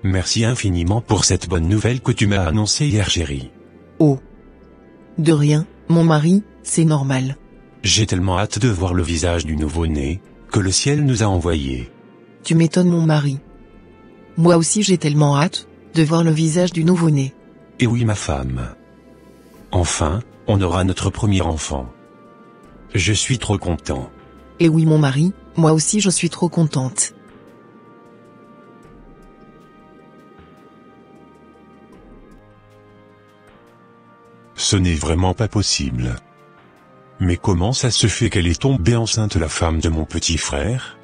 Merci infiniment pour cette bonne nouvelle que tu m'as annoncée hier, chérie. Oh. De rien, mon mari, c'est normal. J'ai tellement hâte de voir le visage du nouveau-né, que le ciel nous a envoyé. Tu m'étonnes, mon mari. Moi aussi j'ai tellement hâte de voir le visage du nouveau-né. Et oui, ma femme. Enfin, on aura notre premier enfant. Je suis trop content. Et oui, mon mari, moi aussi je suis trop contente. Ce n'est vraiment pas possible. Mais comment ça se fait qu'elle est tombée enceinte, la femme de mon petit frère?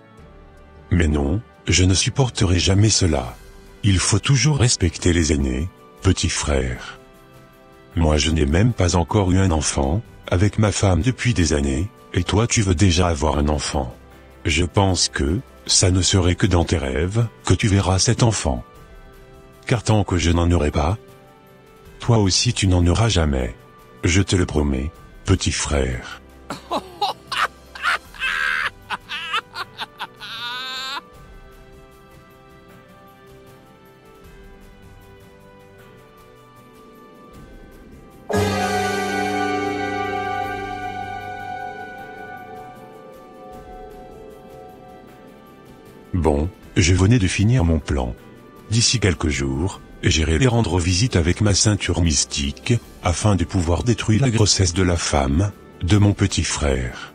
Mais non, je ne supporterai jamais cela. Il faut toujours respecter les aînés, petit frère. Moi je n'ai même pas encore eu un enfant, avec ma femme depuis des années, et toi tu veux déjà avoir un enfant. Je pense que, ça ne serait que dans tes rêves, que tu verras cet enfant. Car tant que je n'en aurai pas, toi aussi tu n'en auras jamais. Je te le promets, petit frère. Bon, je venais de finir mon plan. D'ici quelques jours, j'irai les rendre visite avec ma ceinture mystique, afin de pouvoir détruire la grossesse de la femme, de mon petit frère.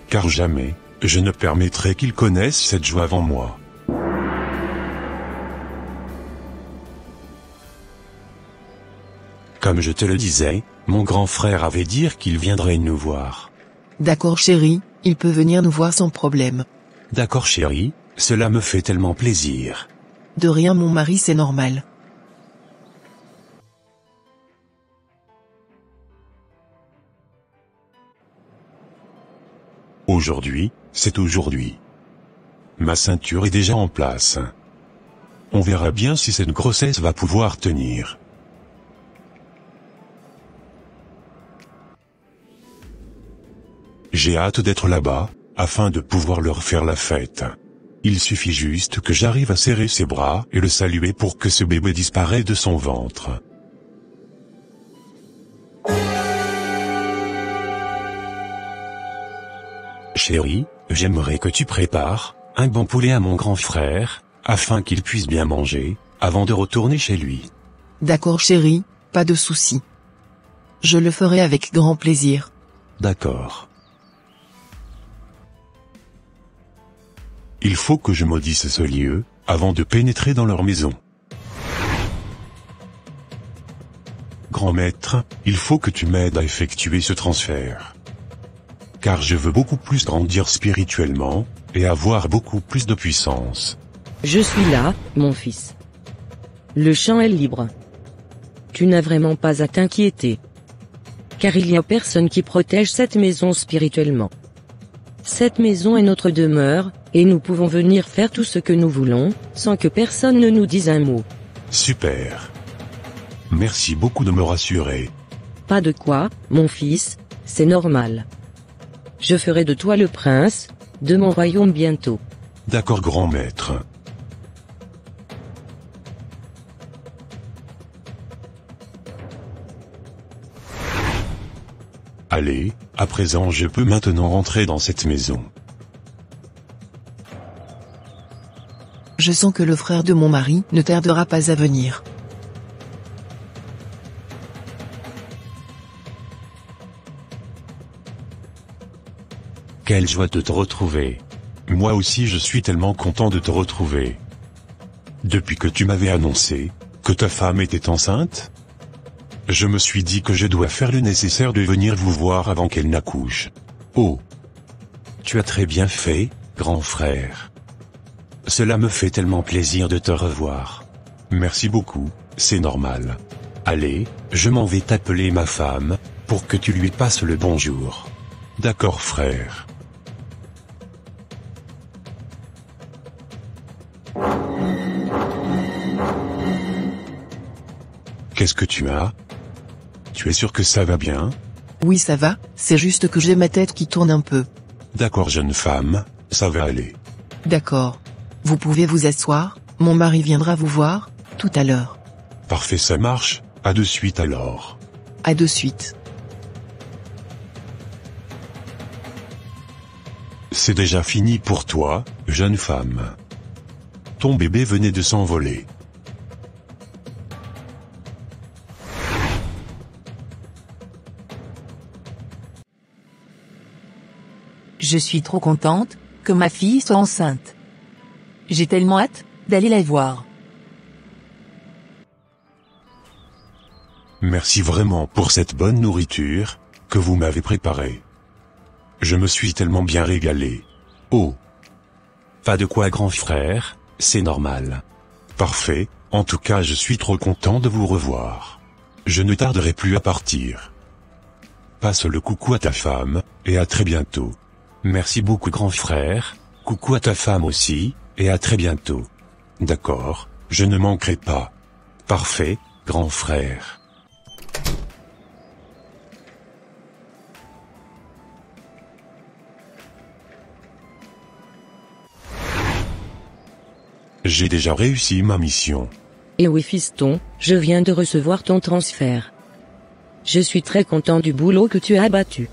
Car jamais, je ne permettrai qu'ils connaissent cette joie avant moi. Comme je te le disais, mon grand frère avait dit qu'il viendrait nous voir. D'accord chérie, il peut venir nous voir sans problème. D'accord chérie, cela me fait tellement plaisir. De rien mon mari, c'est normal. Aujourd'hui, c'est aujourd'hui. Ma ceinture est déjà en place. On verra bien si cette grossesse va pouvoir tenir. J'ai hâte d'être là-bas, afin de pouvoir leur faire la fête. Il suffit juste que j'arrive à serrer ses bras et le saluer pour que ce bébé disparaisse de son ventre. Chérie, j'aimerais que tu prépares un bon poulet à mon grand frère, afin qu'il puisse bien manger, avant de retourner chez lui. D'accord chérie, pas de souci. Je le ferai avec grand plaisir. D'accord. Il faut que je maudisse ce lieu, avant de pénétrer dans leur maison. Grand maître, il faut que tu m'aides à effectuer ce transfert. Car je veux beaucoup plus grandir spirituellement, et avoir beaucoup plus de puissance. Je suis là, mon fils. Le champ est libre. Tu n'as vraiment pas à t'inquiéter. Car il y a personne qui protège cette maison spirituellement. Cette maison est notre demeure, et nous pouvons venir faire tout ce que nous voulons, sans que personne ne nous dise un mot. Super. Merci beaucoup de me rassurer. Pas de quoi, mon fils, c'est normal. Je ferai de toi le prince, de mon royaume bientôt. D'accord grand maître. Allez, à présent je peux maintenant rentrer dans cette maison. Je sens que le frère de mon mari ne tardera pas à venir. Quelle joie de te retrouver. Moi aussi je suis tellement content de te retrouver. Depuis que tu m'avais annoncé que ta femme était enceinte, je me suis dit que je dois faire le nécessaire de venir vous voir avant qu'elle n'accouche. Oh! Tu as très bien fait, grand frère. Cela me fait tellement plaisir de te revoir. Merci beaucoup, c'est normal. Allez, je m'en vais t'appeler ma femme, pour que tu lui passes le bonjour. D'accord frère. Qu'est-ce que tu as? Tu es sûr que ça va bien? Oui ça va, c'est juste que j'ai ma tête qui tourne un peu. D'accord jeune femme, ça va aller. D'accord. Vous pouvez vous asseoir, mon mari viendra vous voir, tout à l'heure. Parfait, ça marche, à de suite alors. À de suite. C'est déjà fini pour toi, jeune femme. Ton bébé venait de s'envoler. Je suis trop contente que ma fille soit enceinte. J'ai tellement hâte d'aller la voir. Merci vraiment pour cette bonne nourriture que vous m'avez préparée. Je me suis tellement bien régalé. Oh. Pas de quoi, grand frère, c'est normal. Parfait, en tout cas je suis trop content de vous revoir. Je ne tarderai plus à partir. Passe le coucou à ta femme, et à très bientôt. Merci beaucoup, grand frère, coucou à ta femme aussi, et à très bientôt. D'accord, je ne manquerai pas. Parfait, grand frère. J'ai déjà réussi ma mission. Et oui fiston, je viens de recevoir ton transfert. Je suis très content du boulot que tu as abattu.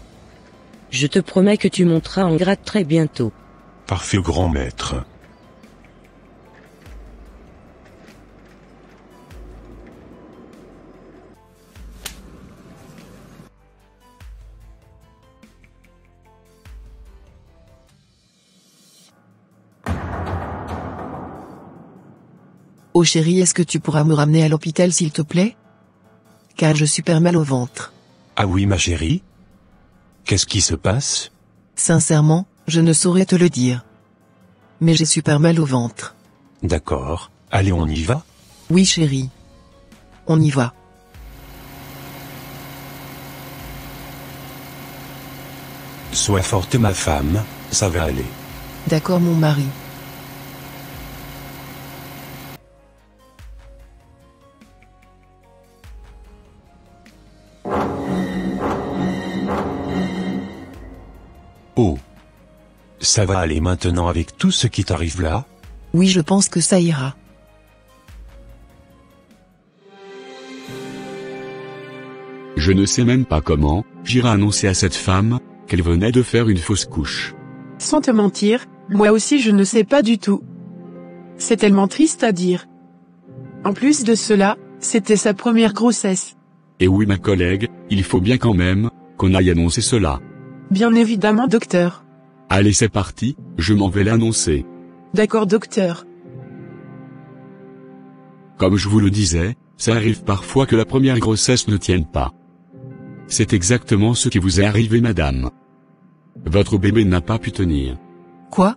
Je te promets que tu monteras en grade très bientôt. Parfait, grand maître. Oh chérie, est-ce que tu pourras me ramener à l'hôpital s'il te plaît? Car je super mal au ventre. Ah oui, ma chérie? Qu'est-ce qui se passe? Sincèrement, je ne saurais te le dire. Mais j'ai super mal au ventre. D'accord, allez, on y va? Oui chérie. On y va. Sois forte ma femme, ça va aller. D'accord mon mari. Oh. Ça va aller maintenant avec tout ce qui t'arrive là? Oui, je pense que ça ira. Je ne sais même pas comment j'irai annoncer à cette femme qu'elle venait de faire une fausse couche. Sans te mentir, moi aussi je ne sais pas du tout. C'est tellement triste à dire. En plus de cela, c'était sa première grossesse. Et oui, ma collègue, il faut bien quand même qu'on aille annoncer cela. Bien évidemment, docteur. Allez, c'est parti, je m'en vais l'annoncer. D'accord, docteur. Comme je vous le disais, ça arrive parfois que la première grossesse ne tienne pas. C'est exactement ce qui vous est arrivé, madame. Votre bébé n'a pas pu tenir. Quoi?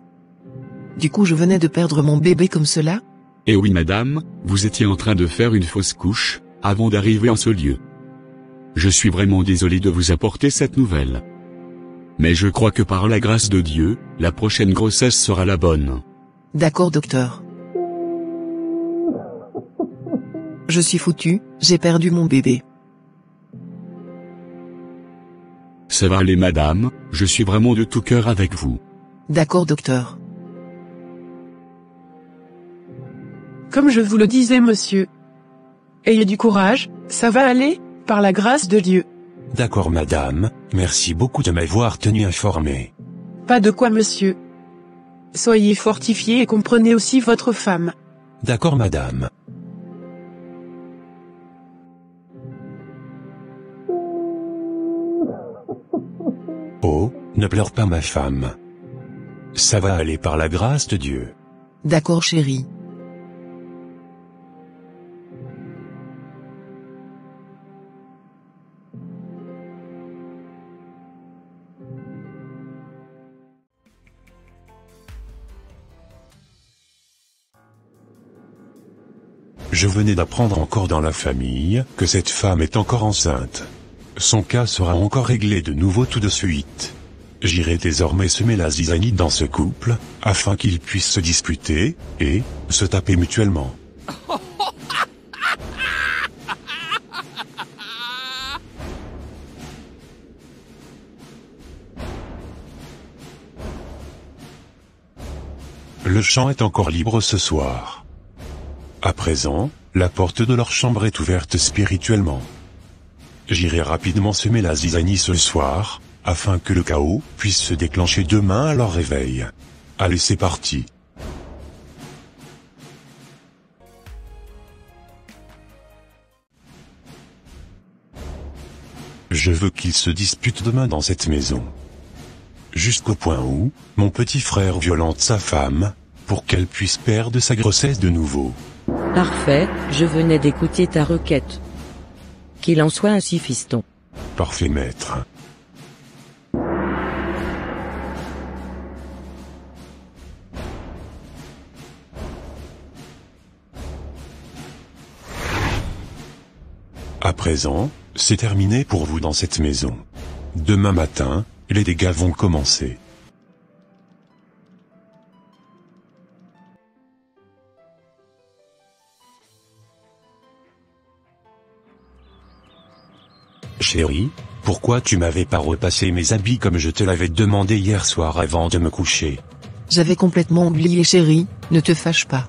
Du coup je venais de perdre mon bébé comme cela? Et oui, madame, vous étiez en train de faire une fausse couche avant d'arriver en ce lieu. Je suis vraiment désolé de vous apporter cette nouvelle. Mais je crois que par la grâce de Dieu, la prochaine grossesse sera la bonne. D'accord docteur. Je suis foutu, j'ai perdu mon bébé. Ça va aller, madame, je suis vraiment de tout cœur avec vous. D'accord docteur. Comme je vous le disais, monsieur. Ayez du courage, ça va aller, par la grâce de Dieu. D'accord madame, merci beaucoup de m'avoir tenu informé. Pas de quoi, monsieur. Soyez fortifiés et comprenez aussi votre femme. D'accord madame. Oh, ne pleure pas ma femme. Ça va aller par la grâce de Dieu. D'accord chérie. Je venais d'apprendre encore dans la famille que cette femme est encore enceinte. Son cas sera encore réglé de nouveau tout de suite. J'irai désormais semer la zizanie dans ce couple, afin qu'ils puissent se disputer, et se taper mutuellement. Le champ est encore libre ce soir. À présent, la porte de leur chambre est ouverte spirituellement. J'irai rapidement semer la zizanie ce soir, afin que le chaos puisse se déclencher demain à leur réveil. Allez, c'est parti. Je veux qu'ils se disputent demain dans cette maison. Jusqu'au point où, mon petit frère violente sa femme, pour qu'elle puisse perdre sa grossesse de nouveau. Parfait, je venais d'écouter ta requête. Qu'il en soit ainsi, fiston. Parfait, maître. À présent, c'est terminé pour vous dans cette maison. Demain matin, les dégâts vont commencer. Chérie, pourquoi tu m'avais pas repassé mes habits comme je te l'avais demandé hier soir avant de me coucher? J'avais complètement oublié chérie, ne te fâche pas.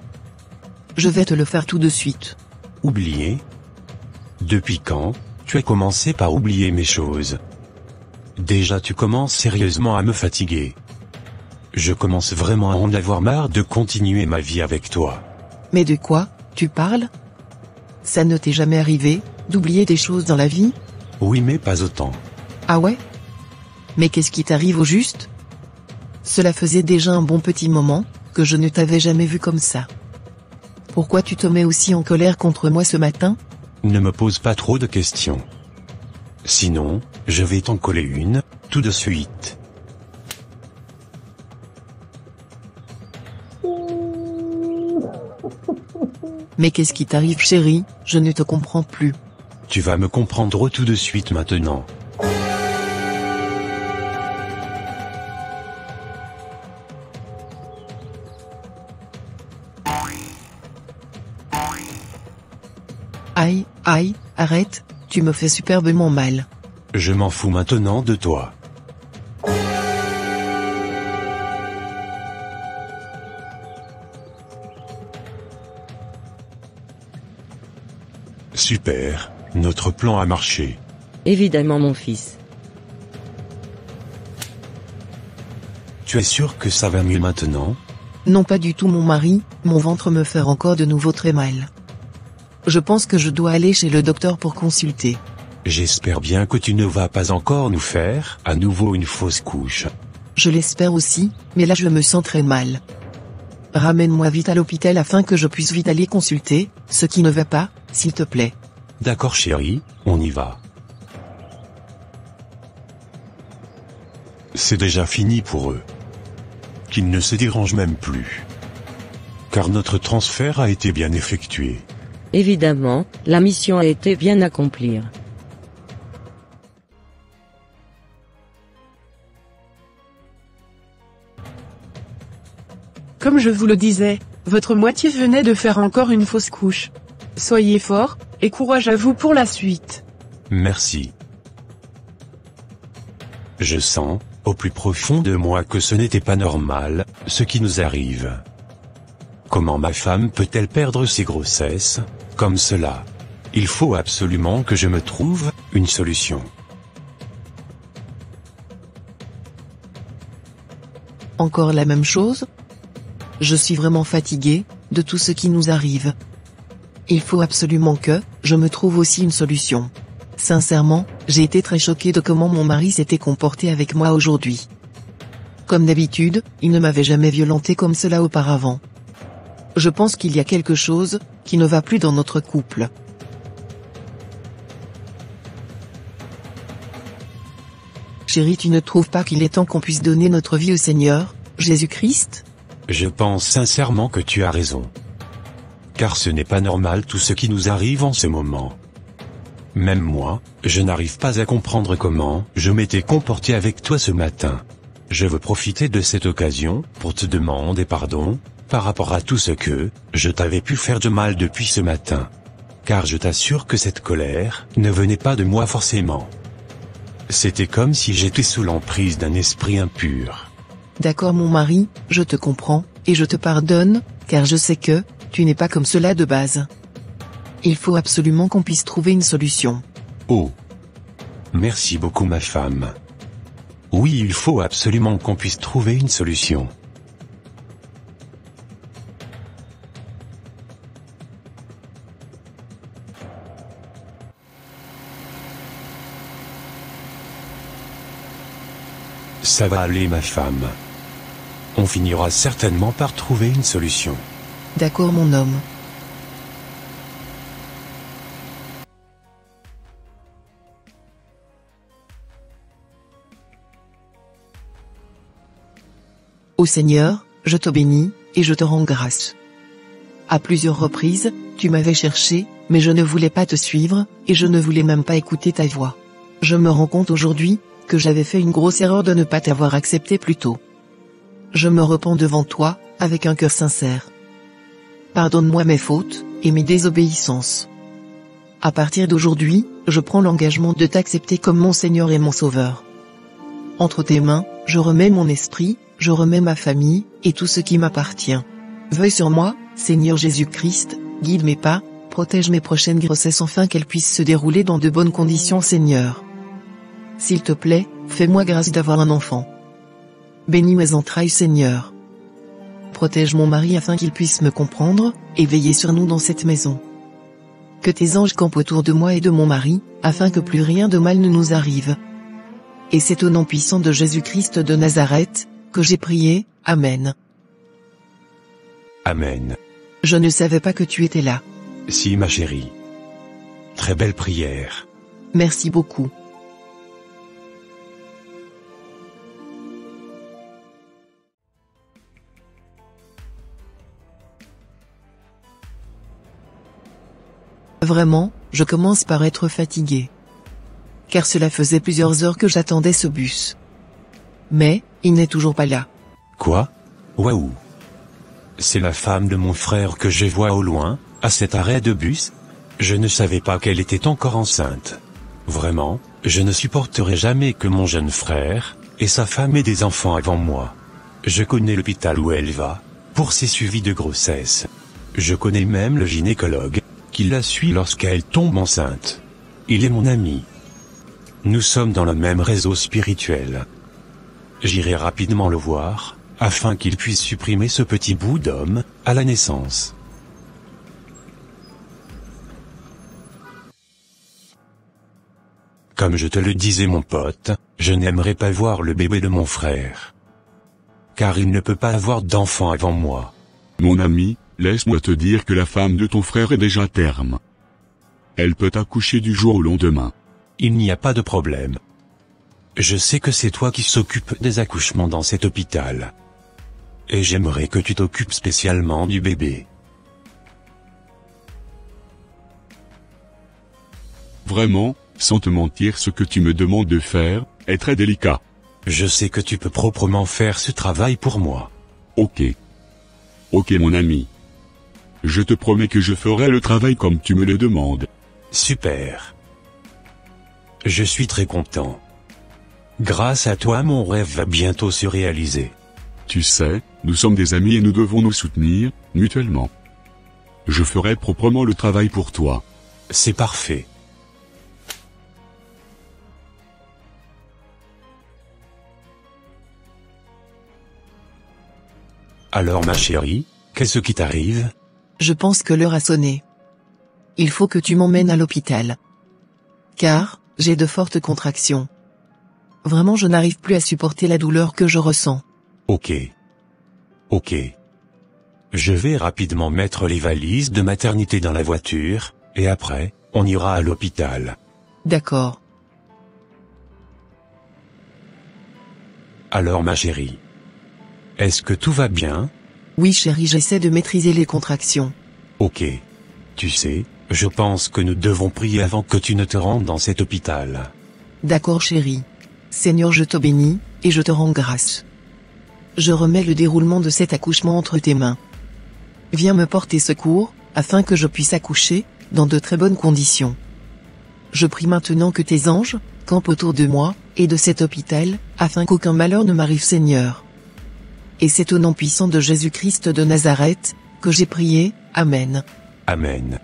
Je vais te le faire tout de suite. Oublié? Depuis quand tu as commencé par oublier mes choses? Déjà tu commences sérieusement à me fatiguer. Je commence vraiment à en avoir marre de continuer ma vie avec toi. Mais de quoi, tu parles? Ça ne t'est jamais arrivé, d'oublier des choses dans la vie? Oui, mais pas autant. Ah ouais? Mais qu'est-ce qui t'arrive au juste? Cela faisait déjà un bon petit moment, que je ne t'avais jamais vu comme ça. Pourquoi tu te mets aussi en colère contre moi ce matin? Ne me pose pas trop de questions. Sinon, je vais t'en coller une, tout de suite. Mais qu'est-ce qui t'arrive chérie, je ne te comprends plus. Tu vas me comprendre tout de suite maintenant. Aïe, aïe, arrête, tu me fais superbement mal. Je m'en fous maintenant de toi. Super, notre plan a marché. Évidemment, mon fils. Tu es sûr que ça va mieux maintenant? Non, pas du tout mon mari, mon ventre me fait encore de nouveau très mal. Je pense que je dois aller chez le docteur pour consulter. J'espère bien que tu ne vas pas encore nous faire à nouveau une fausse couche. Je l'espère aussi, mais là je me sens très mal. Ramène-moi vite à l'hôpital afin que je puisse vite aller consulter, ce qui ne va pas, s'il te plaît. D'accord chérie, on y va. C'est déjà fini pour eux. Qu'ils ne se dérangent même plus. Car notre transfert a été bien effectué. Évidemment, la mission a été bien accomplie. Comme je vous le disais, votre moitié venait de faire encore une fausse couche. Soyez fort, et courage à vous pour la suite. Merci. Je sens, au plus profond de moi que ce n'était pas normal, ce qui nous arrive. Comment ma femme peut-elle perdre ses grossesses, comme cela? Il faut absolument que je me trouve une solution. Encore la même chose? Je suis vraiment fatiguée de tout ce qui nous arrive. Il faut absolument que je me trouve aussi une solution. Sincèrement, j'ai été très choquée de comment mon mari s'était comporté avec moi aujourd'hui. Comme d'habitude, il ne m'avait jamais violentée comme cela auparavant. Je pense qu'il y a quelque chose qui ne va plus dans notre couple. Chérie, tu ne trouves pas qu'il est temps qu'on puisse donner notre vie au Seigneur, Jésus-Christ? Je pense sincèrement que tu as raison. Car ce n'est pas normal tout ce qui nous arrive en ce moment. Même moi, je n'arrive pas à comprendre comment je m'étais comporté avec toi ce matin. Je veux profiter de cette occasion pour te demander pardon, par rapport à tout ce que je t'avais pu faire de mal depuis ce matin. Car je t'assure que cette colère ne venait pas de moi forcément. C'était comme si j'étais sous l'emprise d'un esprit impur. D'accord mon mari, je te comprends, et je te pardonne, car je sais que tu n'es pas comme cela de base. Il faut absolument qu'on puisse trouver une solution. Oh. Merci beaucoup ma femme. Oui, il faut absolument qu'on puisse trouver une solution. Ça va aller ma femme. On finira certainement par trouver une solution. D'accord mon homme. Ô Seigneur, je te bénis, et je te rends grâce. À plusieurs reprises, tu m'avais cherché, mais je ne voulais pas te suivre, et je ne voulais même pas écouter ta voix. Je me rends compte aujourd'hui, que j'avais fait une grosse erreur de ne pas t'avoir accepté plus tôt. Je me repens devant toi, avec un cœur sincère. Pardonne-moi mes fautes, et mes désobéissances. À partir d'aujourd'hui, je prends l'engagement de t'accepter comme mon Seigneur et mon Sauveur. Entre tes mains, je remets mon esprit, je remets ma famille, et tout ce qui m'appartient. Veuille sur moi, Seigneur Jésus-Christ, guide mes pas, protège mes prochaines grossesses afin qu'elles puissent se dérouler dans de bonnes conditions Seigneur. S'il te plaît, fais-moi grâce d'avoir un enfant. Bénis mes entrailles Seigneur. Protège mon mari afin qu'il puisse me comprendre, et veiller sur nous dans cette maison. Que tes anges campent autour de moi et de mon mari, afin que plus rien de mal ne nous arrive. Et c'est au nom puissant de Jésus-Christ de Nazareth, que j'ai prié, Amen. Amen. Je ne savais pas que tu étais là. Si ma chérie. Très belle prière. Merci beaucoup. Vraiment, je commence par être fatigué. Car cela faisait plusieurs heures que j'attendais ce bus. Mais, il n'est toujours pas là. Quoi? Waouh! C'est la femme de mon frère que je vois au loin, à cet arrêt de bus? Je ne savais pas qu'elle était encore enceinte. Vraiment, je ne supporterai jamais que mon jeune frère, et sa femme aient des enfants avant moi. Je connais l'hôpital où elle va, pour ses suivis de grossesse. Je connais même le gynécologue, qui la suit lorsqu'elle tombe enceinte. Il est mon ami. Nous sommes dans le même réseau spirituel. J'irai rapidement le voir, afin qu'il puisse supprimer ce petit bout d'homme, à la naissance. Comme je te le disais mon pote, je n'aimerais pas voir le bébé de mon frère. Car il ne peut pas avoir d'enfant avant moi. Mon ami, laisse-moi te dire que la femme de ton frère est déjà à terme. Elle peut accoucher du jour au lendemain. Il n'y a pas de problème. Je sais que c'est toi qui s'occupe des accouchements dans cet hôpital. Et j'aimerais que tu t'occupes spécialement du bébé. Vraiment, sans te mentir, ce que tu me demandes de faire, est très délicat. Je sais que tu peux proprement faire ce travail pour moi. Ok. Ok mon ami. Je te promets que je ferai le travail comme tu me le demandes. Super. Je suis très content. Grâce à toi mon rêve va bientôt se réaliser. Tu sais, nous sommes des amis et nous devons nous soutenir, mutuellement. Je ferai proprement le travail pour toi. C'est parfait. Alors ma chérie, qu'est-ce qui t'arrive? Je pense que l'heure a sonné. Il faut que tu m'emmènes à l'hôpital. Car, j'ai de fortes contractions. Vraiment je n'arrive plus à supporter la douleur que je ressens. Ok. Ok. Je vais rapidement mettre les valises de maternité dans la voiture, et après, on ira à l'hôpital. D'accord. Alors ma chérie. Est-ce que tout va bien? Oui chérie, j'essaie de maîtriser les contractions. Ok. Tu sais, je pense que nous devons prier avant que tu ne te rendes dans cet hôpital. D'accord chérie. Seigneur je te bénis, et je te rends grâce. Je remets le déroulement de cet accouchement entre tes mains. Viens me porter secours, afin que je puisse accoucher, dans de très bonnes conditions. Je prie maintenant que tes anges, campent autour de moi, et de cet hôpital, afin qu'aucun malheur ne m'arrive Seigneur. Et c'est au nom puissant de Jésus-Christ de Nazareth, que j'ai prié, Amen. Amen.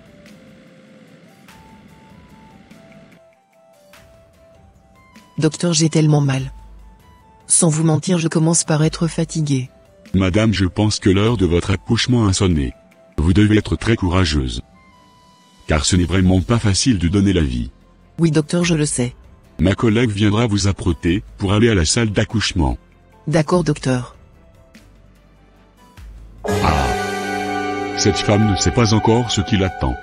Docteur, j'ai tellement mal. Sans vous mentir, je commence par être fatiguée. Madame, je pense que l'heure de votre accouchement a sonné. Vous devez être très courageuse. Car ce n'est vraiment pas facile de donner la vie. Oui docteur, je le sais. Ma collègue viendra vous apprêter pour aller à la salle d'accouchement. D'accord docteur. Ah. Cette femme ne sait pas encore ce qui l'attend.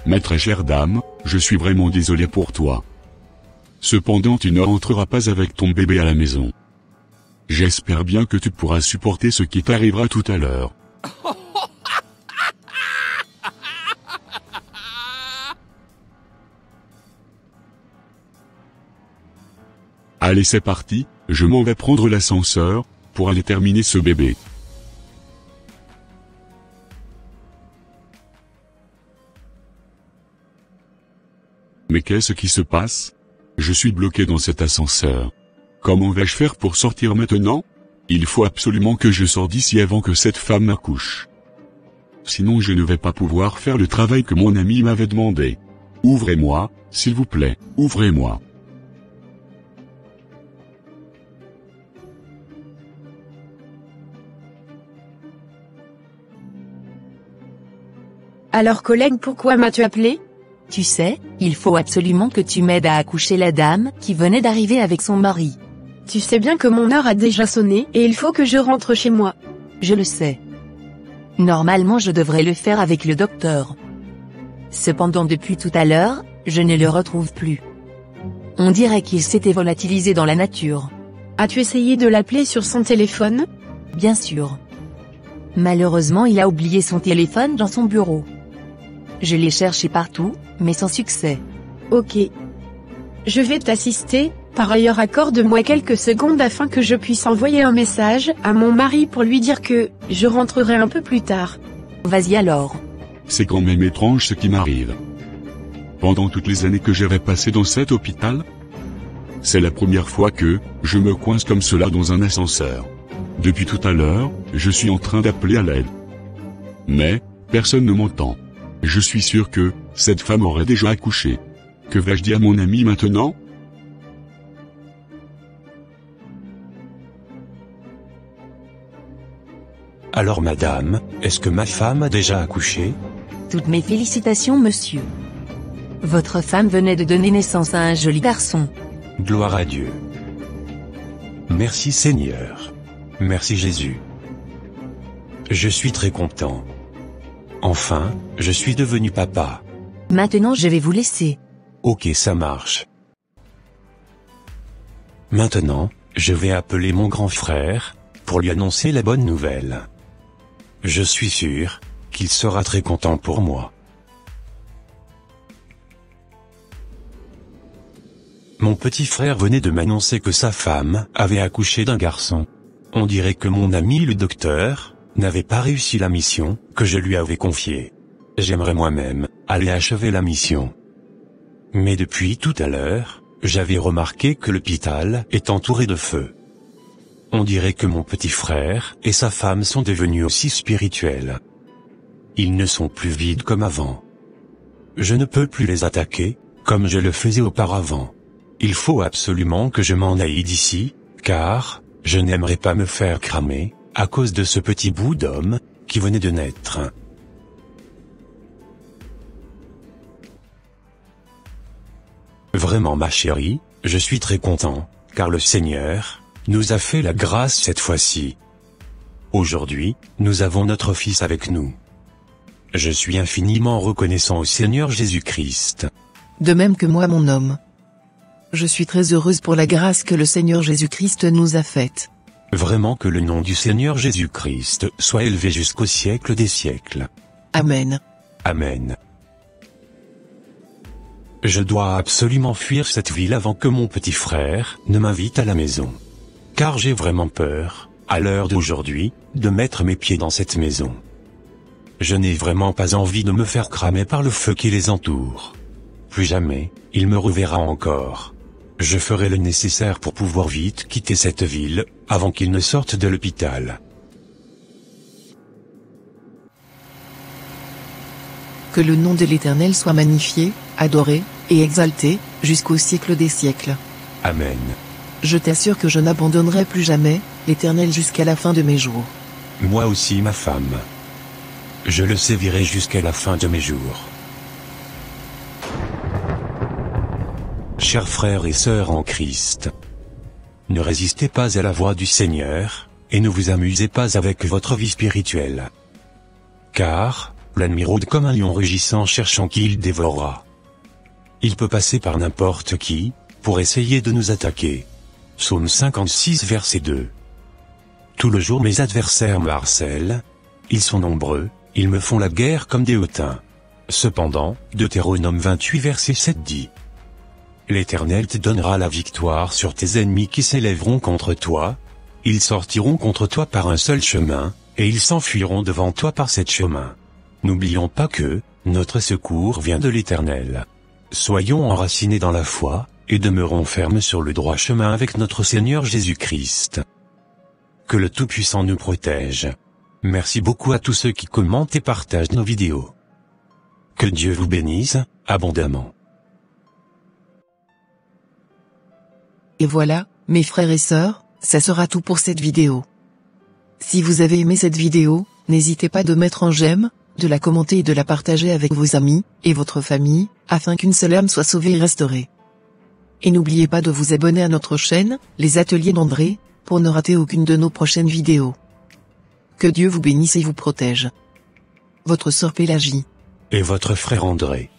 Ma très chère dame, je suis vraiment désolé pour toi. Cependant, tu ne rentreras pas avec ton bébé à la maison. J'espère bien que tu pourras supporter ce qui t'arrivera tout à l'heure. Allez, c'est parti, je m'en vais prendre l'ascenseur, pour aller terminer ce bébé. Mais qu'est-ce qui se passe? Je suis bloqué dans cet ascenseur. Comment vais-je faire pour sortir maintenant? Il faut absolument que je sorte d'ici avant que cette femme m'accouche. Sinon je ne vais pas pouvoir faire le travail que mon ami m'avait demandé. Ouvrez-moi, s'il vous plaît, ouvrez-moi. Alors collègue, pourquoi m'as-tu appelé? Tu sais, il faut absolument que tu m'aides à accoucher la dame qui venait d'arriver avec son mari. Tu sais bien que mon heure a déjà sonné et il faut que je rentre chez moi. Je le sais. Normalement je devrais le faire avec le docteur. Cependant depuis tout à l'heure, je ne le retrouve plus. On dirait qu'il s'était volatilisé dans la nature. As-tu essayé de l'appeler sur son téléphone? Bien sûr. Malheureusement il a oublié son téléphone dans son bureau. Je l'ai cherché partout, mais sans succès. Ok. Je vais t'assister, par ailleurs accorde-moi quelques secondes afin que je puisse envoyer un message à mon mari pour lui dire que je rentrerai un peu plus tard. Vas-y alors. C'est quand même étrange ce qui m'arrive. Pendant toutes les années que j'avais passées dans cet hôpital, c'est la première fois que je me coince comme cela dans un ascenseur. Depuis tout à l'heure, je suis en train d'appeler à l'aide. Mais, personne ne m'entend. Je suis sûr que cette femme aurait déjà accouché. Que vais-je dire à mon ami maintenant? Alors madame, est-ce que ma femme a déjà accouché? Toutes mes félicitations monsieur. Votre femme venait de donner naissance à un joli garçon. Gloire à Dieu. Merci Seigneur. Merci Jésus. Je suis très content. Enfin, je suis devenu papa. Maintenant je vais vous laisser. Ok, ça marche. Maintenant, je vais appeler mon grand frère, pour lui annoncer la bonne nouvelle. Je suis sûr qu'il sera très content pour moi. Mon petit frère venait de m'annoncer que sa femme avait accouché d'un garçon. On dirait que mon ami le docteur n'avait pas réussi la mission que je lui avais confiée. J'aimerais moi-même aller achever la mission. Mais depuis tout à l'heure, j'avais remarqué que l'hôpital est entouré de feu. On dirait que mon petit frère et sa femme sont devenus aussi spirituels. Ils ne sont plus vides comme avant. Je ne peux plus les attaquer, comme je le faisais auparavant. Il faut absolument que je m'en aille d'ici, car je n'aimerais pas me faire cramer, à cause de ce petit bout d'homme qui venait de naître. Vraiment ma chérie, je suis très content, car le Seigneur nous a fait la grâce cette fois-ci. Aujourd'hui, nous avons notre fils avec nous. Je suis infiniment reconnaissant au Seigneur Jésus-Christ. De même que moi mon homme. Je suis très heureuse pour la grâce que le Seigneur Jésus-Christ nous a faite. Vraiment que le nom du Seigneur Jésus-Christ soit élevé jusqu'au siècle des siècles. Amen. Amen. Je dois absolument fuir cette ville avant que mon petit frère ne m'invite à la maison. Car j'ai vraiment peur, à l'heure d'aujourd'hui, de mettre mes pieds dans cette maison. Je n'ai vraiment pas envie de me faire cramer par le feu qui les entoure. Plus jamais, il me reverra encore. Je ferai le nécessaire pour pouvoir vite quitter cette ville, avant qu'il ne sorte de l'hôpital. Que le nom de l'Éternel soit magnifié, adoré, et exalté, jusqu'au siècle des siècles. Amen. Je t'assure que je n'abandonnerai plus jamais l'Éternel jusqu'à la fin de mes jours. Moi aussi ma femme. Je le sévirai jusqu'à la fin de mes jours. Chers frères et sœurs en Christ, ne résistez pas à la voix du Seigneur, et ne vous amusez pas avec votre vie spirituelle. Car, l'ennemi rôde comme un lion rugissant cherchant qui il dévorera. Il peut passer par n'importe qui, pour essayer de nous attaquer. Psaume 56 verset 2. Tout le jour mes adversaires me harcèlent, ils sont nombreux, ils me font la guerre comme des hautains. Cependant, Deutéronome 28 verset 7 dit: L'Éternel te donnera la victoire sur tes ennemis qui s'élèveront contre toi. Ils sortiront contre toi par un seul chemin, et ils s'enfuiront devant toi par sept chemins. N'oublions pas que, notre secours vient de l'Éternel. Soyons enracinés dans la foi, et demeurons fermes sur le droit chemin avec notre Seigneur Jésus-Christ. Que le Tout-Puissant nous protège. Merci beaucoup à tous ceux qui commentent et partagent nos vidéos. Que Dieu vous bénisse, abondamment. Et voilà, mes frères et sœurs, ça sera tout pour cette vidéo. Si vous avez aimé cette vidéo, n'hésitez pas de mettre un j'aime, de la commenter et de la partager avec vos amis, et votre famille, afin qu'une seule âme soit sauvée et restaurée. Et n'oubliez pas de vous abonner à notre chaîne, Les Ateliers d'André, pour ne rater aucune de nos prochaines vidéos. Que Dieu vous bénisse et vous protège. Votre sœur Pélagie. Et votre frère André.